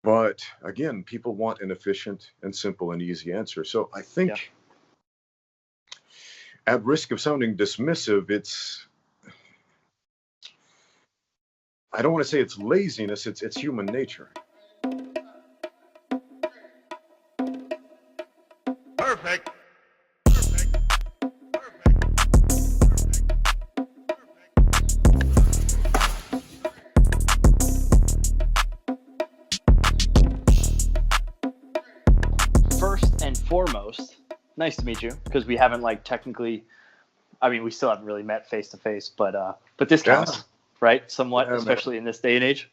But again, people want an efficient and simple and easy answer. So I think, at risk of sounding dismissive, I don't want to say it's laziness, it's human nature. Perfect. First and foremost, nice to meet you, because we haven't technically, I mean, we still haven't really met face to face, but this counts, right? Somewhat, Yeah, especially in this day and age.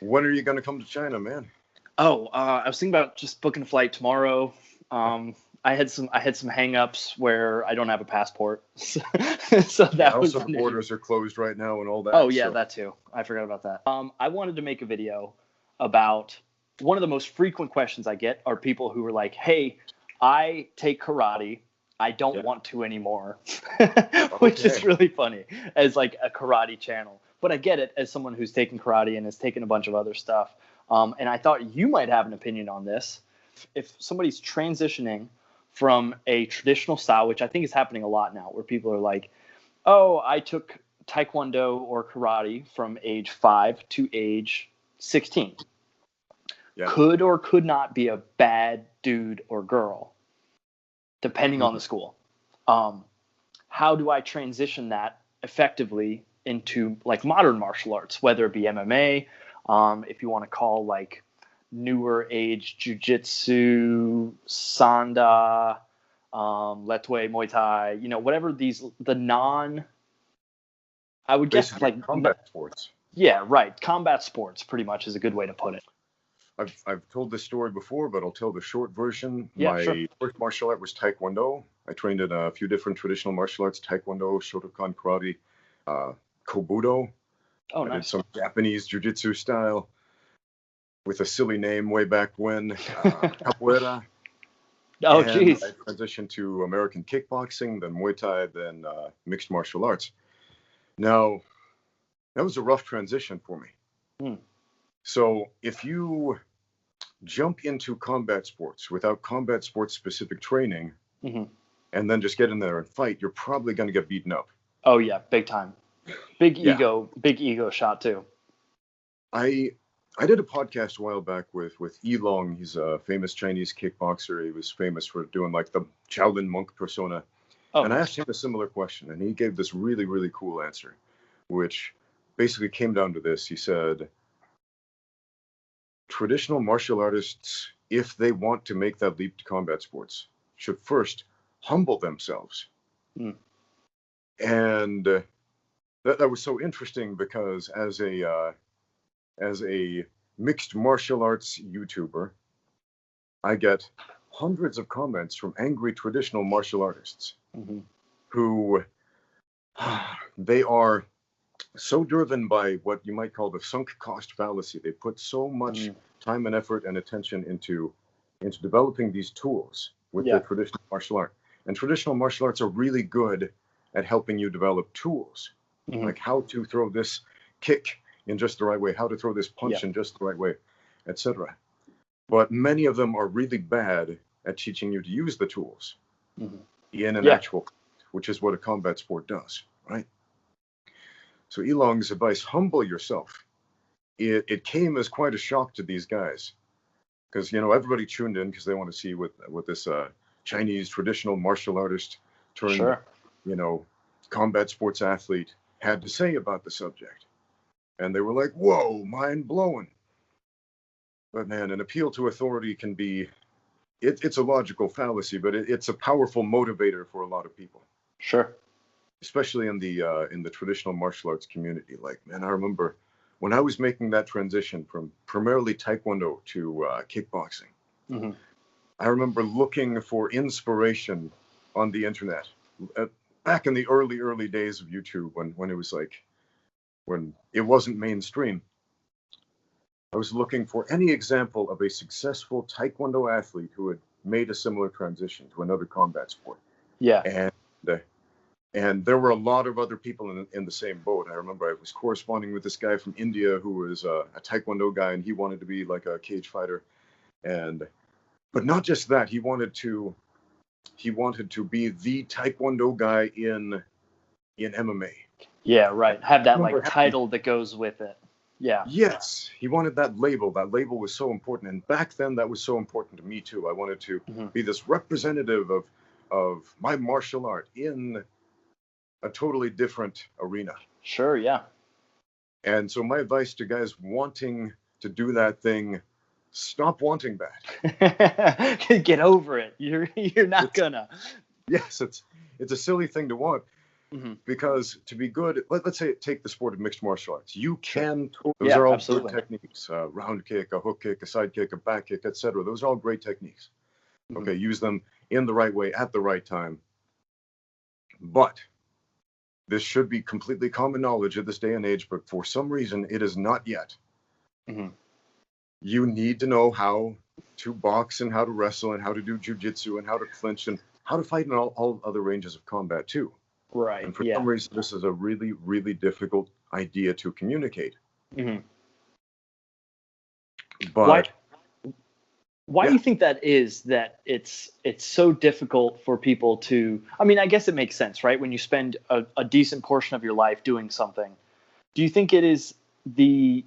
When are you going to come to China, man? Oh, I was thinking about just booking a flight tomorrow. I had some hang-ups where I don't have a passport, so that was also an borders are closed right now and all that. Oh yeah, that too. I forgot about that. I wanted to make a video about one of the most frequent questions I get are people who are like, "Hey, I take karate. I don't want to anymore," which is really funny as like a karate channel. But I get it as someone who's taken karate and has taken a bunch of other stuff. And I thought you might have an opinion on this. If somebody's transitioning from a traditional style, which I think is happening a lot now, where people are like, "Oh, I took Taekwondo or karate from age 5 to age 16." Could or could not be a bad dude or girl, depending on the school. How do I transition that effectively into like modern martial arts, whether it be MMA, if you want to call like newer age Jiu Jitsu, Sanda, Letway, Muay Thai, whatever the non, I would guess basically like combat sports. Yeah, right. Combat sports pretty much is a good way to put it. I've told this story before, but I'll tell the short version. Yeah, My first martial art was Taekwondo. I trained in a few different traditional martial arts: Taekwondo, Shotokan karate, Kobudo. Oh, I nice. did some Japanese Jiu Jitsu style with a silly name way back when, Capoeira. Oh, and geez. I transitioned to American kickboxing, then Muay Thai, then mixed martial arts. Now, that was a rough transition for me. So if you jump into combat sports without combat sports specific training, and then just get in there and fight, you're probably going to get beaten up. Oh yeah, big time. Big ego shot too. I did a podcast a while back with Long. He's a famous Chinese kickboxer. He was famous for doing like the Shaolin monk persona. And I asked him a similar question, and he gave this really, really cool answer, which basically came down to this. He said, traditional martial artists, if they want to make that leap to combat sports, should first humble themselves. And that was so interesting because as a mixed martial arts YouTuber, I get hundreds of comments from angry traditional martial artists who they are so driven by what you might call the sunk cost fallacy. They put so much time and effort and attention into developing these tools with their traditional martial art. And traditional martial arts are really good at helping you develop tools, like how to throw this kick in just the right way, how to throw this punch in just the right way, etc. But many of them are really bad at teaching you to use the tools in an actual, which is what a combat sport does, right? So Elong's advice, humble yourself. It came as quite a shock to these guys, because everybody tuned in because they want to see what this Chinese traditional martial artist turned combat sports athlete had to say about the subject. And they were like, whoa, mind blowing. But man, an appeal to authority can be, it's a logical fallacy, but it's a powerful motivator for a lot of people. Sure. Especially in the traditional martial arts community. Like, man, I remember when I was making that transition from primarily Taekwondo to kickboxing, I remember looking for inspiration on the internet back in the early days of YouTube when it was when it wasn't mainstream. I was looking for any example of a successful Taekwondo athlete who had made a similar transition to another combat sport. Yeah. And And there were a lot of other people in the same boat. I remember I was corresponding with this guy from India who was a Taekwondo guy, and he wanted to be like a cage fighter. But not just that, he wanted to be the Taekwondo guy in MMA. Yeah, right. Have that like title that goes with it. Yeah. Yes, he wanted that label. That label was so important, and back then that was so important to me too. I wanted to be this representative of my martial art in a totally different arena. Sure, yeah. And so my advice to guys wanting to do that thing, stop wanting that. Get over it. You're not gonna. Yes, it's a silly thing to want, because to be good, let's say take the sport of mixed martial arts. You can, those are all absolutely good techniques. Round kick, a hook kick, a side kick, a back kick, etc. Those are all great techniques. Okay, use them in the right way at the right time. But this should be completely common knowledge at this day and age, but for some reason it is not yet. You need to know how to box and how to wrestle and how to do jiu-jitsu and how to clinch and how to fight in all other ranges of combat too. Right. And for some reason, this is a really, really difficult idea to communicate. But why do you think that is, that it's so difficult for people to, I mean, I guess it makes sense, right? When you spend a decent portion of your life doing something, do you think it is the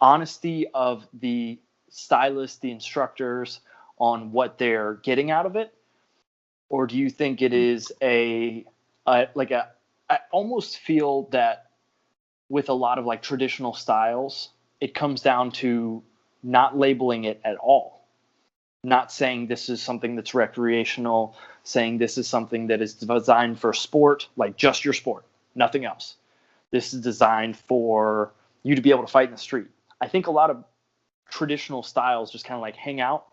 honesty of the stylists, the instructors on what they're getting out of it? Or do you think it is I almost feel that with a lot of like traditional styles, it comes down to not labeling it at all. Not saying this is something that's recreational, saying this is something that is designed for sport, like just your sport, nothing else. This is designed for you to be able to fight in the street. I think a lot of traditional styles just kind of like hang out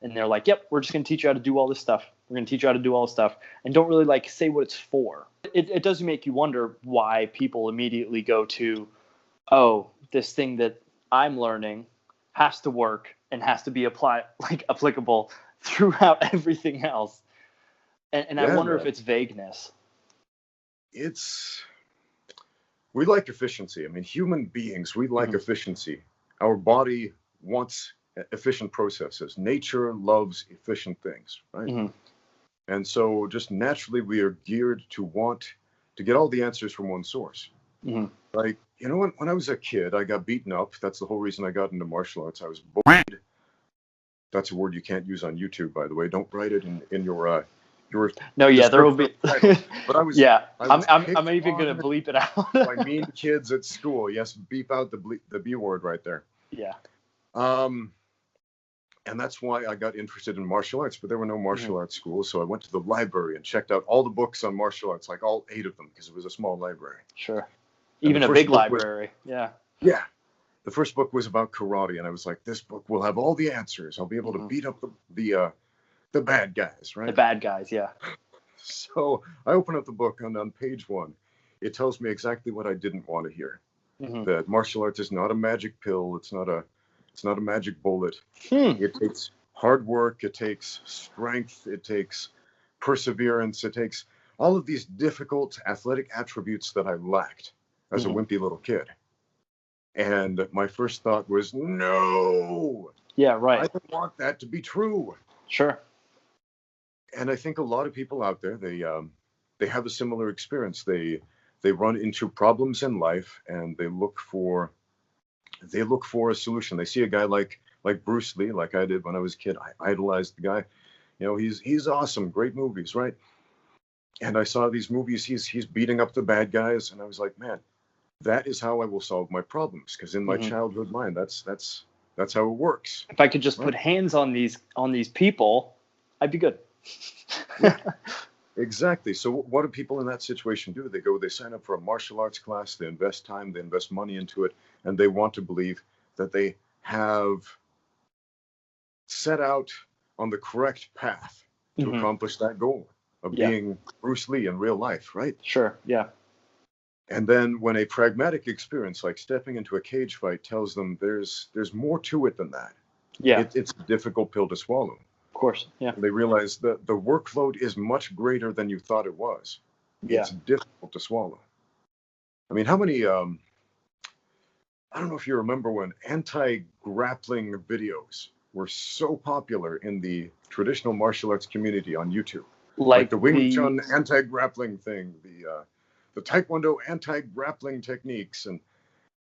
and they're like, yep, we're just going to teach you how to do all this stuff. We're going to teach you how to do all this stuff, and don't really like say what it's for. It does make you wonder why people immediately go to, oh, this thing that I'm learning has to work and has to be applicable throughout everything else. And I wonder if it's vagueness. We like efficiency. I mean, human beings, we like efficiency. Our body wants efficient processes. Nature loves efficient things, right? And so just naturally we are geared to want to get all the answers from one source. Like, you know, when I was a kid, I got beaten up. That's the whole reason I got into martial arts. I was bullied. That's a word you can't use on YouTube, by the way. Don't write it in your no, yeah, there will be. But I was. Yeah, I'm even gonna bleep it out. By mean kids at school. Yes, beep out the B word right there. Yeah. And that's why I got interested in martial arts, but there were no martial arts schools. So I went to the library and checked out all the books on martial arts, like all 8 of them, because it was a small library. Sure. Even a big library. Yeah. The first book was about karate, and I was like, this book will have all the answers. I'll be able to beat up the bad guys, right? The bad guys, yeah. So I open up the book, and on page 1, it tells me exactly what I didn't want to hear. That martial arts is not a magic pill. It's not a magic bullet. It takes hard work. It takes strength. It takes perseverance. It takes all of these difficult athletic attributes that I lacked as a wimpy little kid. And my first thought was, no. Yeah, right. I don't want that to be true. Sure. And I think a lot of people out there, they have a similar experience. They run into problems in life, and they look for a solution. They see a guy like Bruce Lee, like I did when I was a kid. I idolized the guy. You know, he's awesome, great movies, right? And I saw these movies, he's beating up the bad guys, and I was like, man, that is how I will solve my problems, because in my childhood mind, that's how it works. If I could just put hands on these people, I'd be good. Exactly. So what do people in that situation do? They sign up for a martial arts class, they invest time, they invest money into it, and they want to believe that they have set out on the correct path to accomplish that goal of being Bruce Lee in real life, right? Sure, yeah. And then when a pragmatic experience like stepping into a cage fight tells them there's more to it than that. Yeah. It's a difficult pill to swallow. Of course, yeah. They realize that the workload is much greater than you thought it was. it's difficult to swallow. I mean, how many, I don't know if you remember when anti-grappling videos were so popular in the traditional martial arts community on YouTube. Like the Wing Chun anti-grappling thing, the Taekwondo anti-grappling techniques,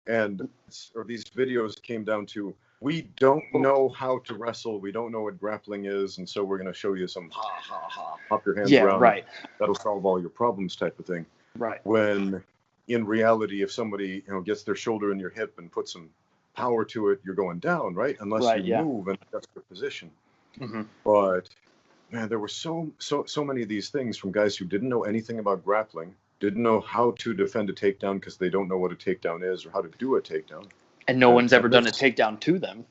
or these videos came down to, we don't know how to wrestle, we don't know what grappling is, and so we're going to show you some pop your hands around, right. that'll solve all your problems type of thing. Right. When in reality, if somebody gets their shoulder in your hip and puts some power to it, you're going down, right? Unless you move and that's your position. Mm-hmm. But man, there were so many of these things from guys who didn't know anything about grappling, didn't know how to defend a takedown because they don't know what a takedown is or how to do a takedown. And no one's ever done a takedown to them.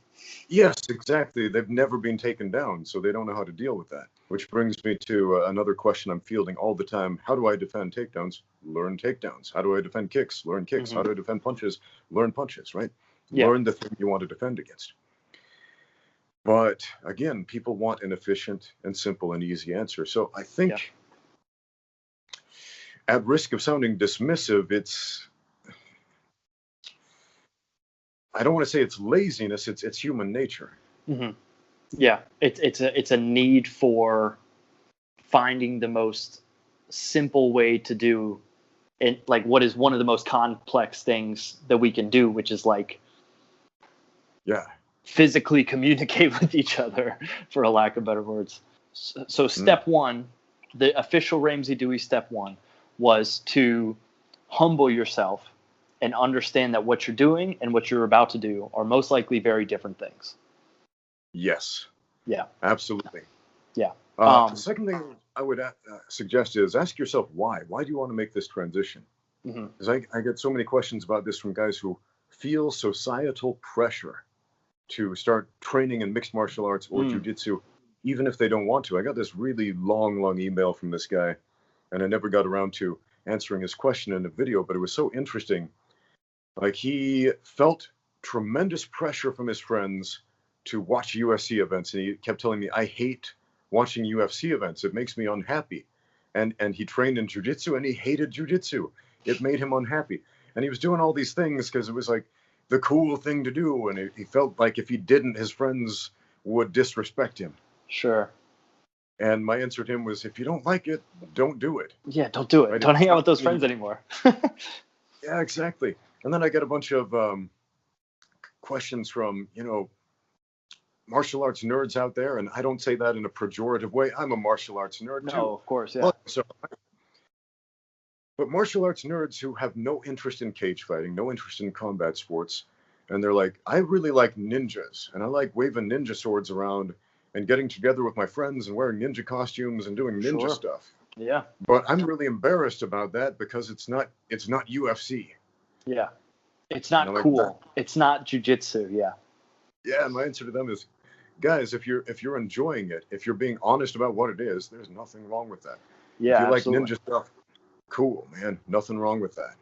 Yes, exactly. They've never been taken down, so they don't know how to deal with that. Which brings me to another question I'm fielding all the time. How do I defend takedowns? Learn takedowns. How do I defend kicks? Learn kicks. Mm-hmm. How do I defend punches? Learn punches, right? Yeah. Learn the thing you want to defend against. But again, people want an efficient and simple and easy answer. So I think, at risk of sounding dismissive, I don't want to say it's laziness. It's human nature. Mm-hmm. Yeah, it's a need for finding the most simple way to do it, like what is one of the most complex things that we can do, which is like physically communicate with each other, for a lack of better words. So step one, the official Ramsey Dewey step one, was to humble yourself and understand that what you're doing and what you're about to do are most likely very different things. Yes. Yeah. Absolutely. Yeah. The second thing I would suggest is ask yourself why. Why do you want to make this transition? Because I get so many questions about this from guys who feel societal pressure to start training in mixed martial arts or jiu-jitsu, even if they don't want to. I got this really long email from this guy, and I never got around to answering his question in a video, but it was so interesting. Like, he felt tremendous pressure from his friends to watch UFC events, and he kept telling me, I hate watching UFC events. It makes me unhappy. And he trained in jiu-jitsu, and he hated jiu-jitsu. It made him unhappy. And he was doing all these things because it was like the cool thing to do, and he felt like if he didn't, his friends would disrespect him. Sure. And my answer to him was, if you don't like it, don't do it. Yeah, don't do it. Right? Don't hang out with those friends anymore. Yeah, exactly. And then I got a bunch of questions from, martial arts nerds out there, and I don't say that in a pejorative way. I'm a martial arts nerd too. No, of course, yeah. But martial arts nerds who have no interest in cage fighting, no interest in combat sports, and they're like, I really like ninjas, and I like waving ninja swords around and getting together with my friends and wearing ninja costumes and doing ninja stuff. Yeah. But I'm really embarrassed about that because it's not UFC. Yeah. It's not cool. It's not jiu-jitsu, yeah. Yeah, and my answer to them is, guys, if you're enjoying it, if you're being honest about what it is, there's nothing wrong with that. Yeah, if you like ninja stuff, cool, man, nothing wrong with that.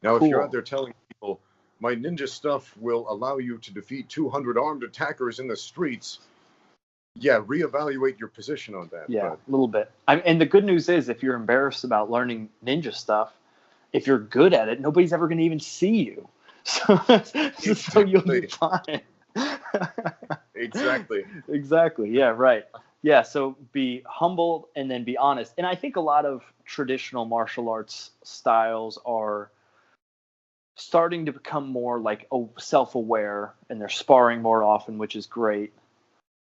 Now, if you're out there telling people, my ninja stuff will allow you to defeat 200 armed attackers in the streets, reevaluate your position on that. Yeah, a little bit. And the good news is, if you're embarrassed about learning ninja stuff, if you're good at it, nobody's ever going to even see you. So you'll be fine. Exactly. Yeah, right. Yeah, so be humble and then be honest. And I think a lot of traditional martial arts styles are starting to become more like self-aware, and they're sparring more often, which is great.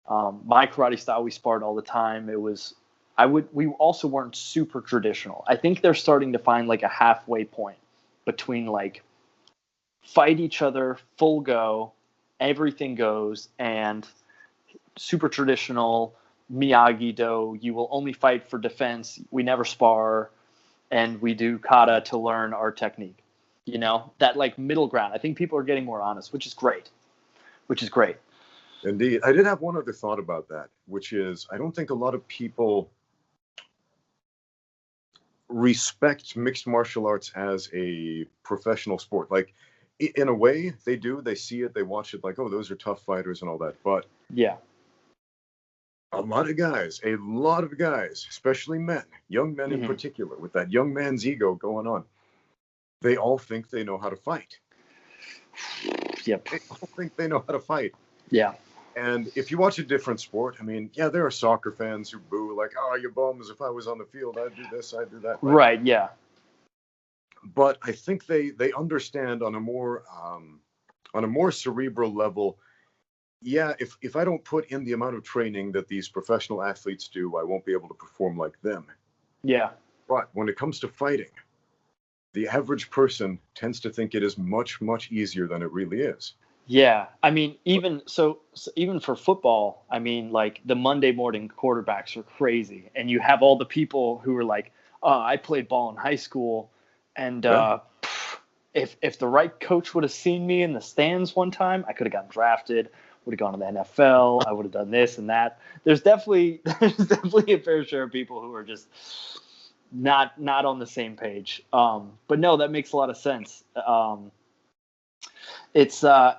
My karate style, we sparred all the time. We also weren't super traditional. I think they're starting to find like a halfway point between like fight each other, full go, everything goes, and super traditional Miyagi-Do, you will only fight for defense, we never spar, and we do kata to learn our technique. That like middle ground. I think people are getting more honest, which is great. Indeed. I did have one other thought about that, which is I don't think a lot of people respect mixed martial arts as a professional sport. Like, in a way, they do. They see it, they watch it like, oh, those are tough fighters and all that. But a lot of guys, especially men, young men in particular, with that young man's ego going on, they all think they know how to fight. Yep. They all think they know how to fight. Yeah. And if you watch a different sport, I mean, yeah, there are soccer fans who boo, like, oh, you bums, if I was on the field, I'd do this, I'd do that. Right, yeah. But I think they understand on a more cerebral level, yeah, if I don't put in the amount of training that these professional athletes do, I won't be able to perform like them. Yeah. But when it comes to fighting, the average person tends to think it is much, much easier than it really is. Yeah. I mean, even for football, I mean, like the Monday morning quarterbacks are crazy. And you have all the people who are like, I played ball in high school. And if the right coach would have seen me in the stands one time, I could have gotten drafted, would have gone to the NFL. I would have done this and that. There's definitely a fair share of people who are just not on the same page. But no, that makes a lot of sense. It's so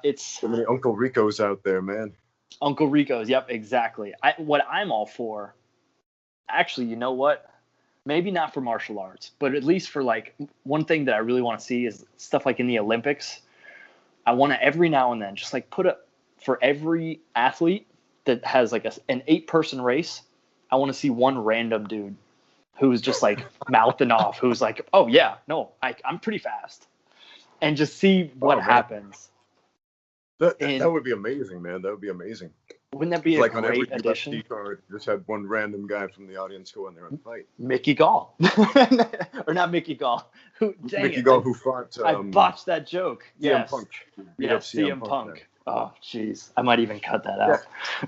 many Uncle Ricos out there, man. Uncle Ricos. Yep, exactly. What I'm all for, actually, you know what? Maybe not for martial arts, but at least for like one thing that I really want to see is stuff like in the Olympics. I want to every now and then just like put up for every athlete that has like an 8-person race. I want to see one random dude who's just like mouthing off, who's like, oh yeah, no, I'm pretty fast, and just see what happens. That would be amazing, man. That would be amazing. Wouldn't that be like a great addition? UFC card, just had one random guy from the audience go in there and fight. Mickey Gall, or not Mickey Gall? Mickey Gall, who fought. I botched that joke. CM Punk. Yes, CM Punk. Oh, jeez, I might even cut that out.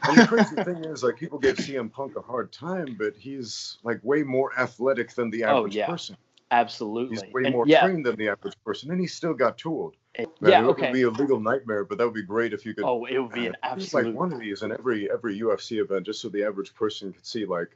And the crazy thing is, like, people give CM Punk a hard time, but he's like way more athletic than the average person. Absolutely. He's way more trained than the average person, and he still got tooled. It would be a legal nightmare, but that would be great if you could. Oh, it would be an absolute. Like one of these in every UFC event, just so the average person could see, like,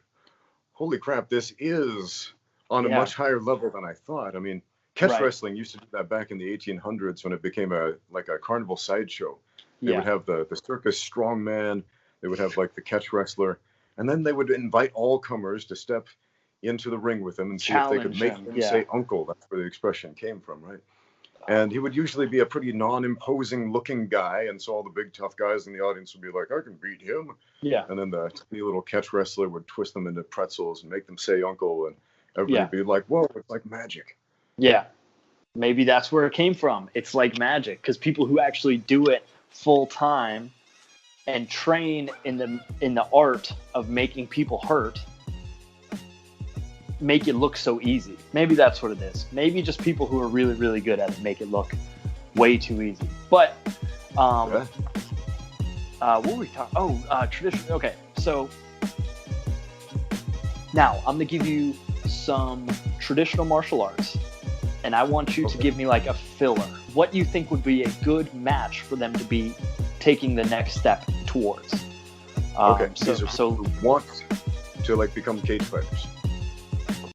holy crap, this is on a much higher level than I thought. I mean, catch wrestling used to do that back in the 1800s when it became a carnival sideshow. They would have the circus strongman. They would have like the catch wrestler, and then they would invite all comers to step into the ring with them and see if they could make him say uncle. That's where the expression came from, right? And he would usually be a pretty non-imposing looking guy, and so all the big tough guys in the audience would be like, I can beat him. Yeah. And then the little catch wrestler would twist them into pretzels and make them say uncle, and everybody would be like, whoa, it's like magic. Yeah. Maybe that's where it came from. It's like magic, because people who actually do it full time and train in the art of making people hurt make it look so easy. Maybe that's what it is. Maybe just people who are really, really good at it make it look way too easy. But what were we talking? Tradition. Okay, so now I'm gonna give you some traditional martial arts, and I want you to give me like a filler. What you think would be a good match for them to be taking the next step towards? So who want to like become cage fighters.